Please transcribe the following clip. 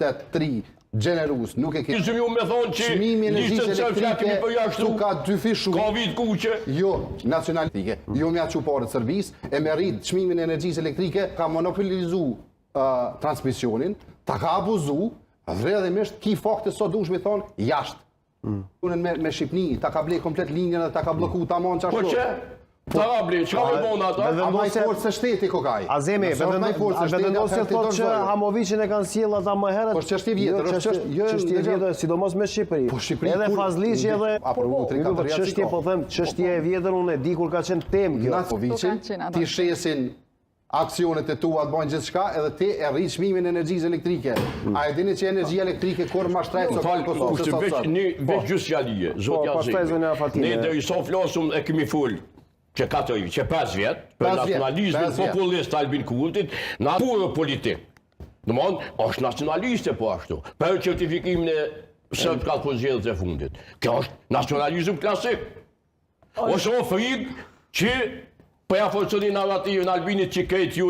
shtet 3 gjenerus, nuk e ke... Ishëm ju me thonë që listën që kemi për jashtu, ka dy fishu, ka vit kuqe. Jo, nacionalitike, jo me atë quparët servis, e me rritë çmimin e energjisë elektrike, ka monopolizu transmisionin, ta ka abuzu, vredhimisht ki fakte sot dush me thonë jashtë. Me Shqipni, ta ka blej komplet linjën dhe ta ka bloku ta mon qashtu. Po që? Ta ka blej, që ka me bona ata? A maj forë se shteti kokaj. Azemi, vendosje thot që Hamovicin e kanë sjell ata më herët. Po çështje vjetër, çështje vjetër, sidomos me Shqipëri. Po Shqipëri edhe Fazliqi edhe çështje po them, çështje e vjetër unë e di kur ka qenë temë kjo. Hamovicin ti shesin aksionet e tua të bojnë gjithçka edhe ti e rrit çmimin e energjisë elektrike. A e dini që energjia elektrike kur ma shtrejt sot në Kosovë se sot? Veç gjysjallije, zotja Azemi. Ne dhe i so flosum e kemi full që 5 vjet, për nacionalizmin populist Albin Kurtit, në purë politik. Domthon, është nacionaliste po ashtu, për certifikimin e sërt ka zgjedhjes e fundit. Kjo është nacionalizëm klasik. Ose o frikë që po ja forconi narrativin Albinit që këtë ju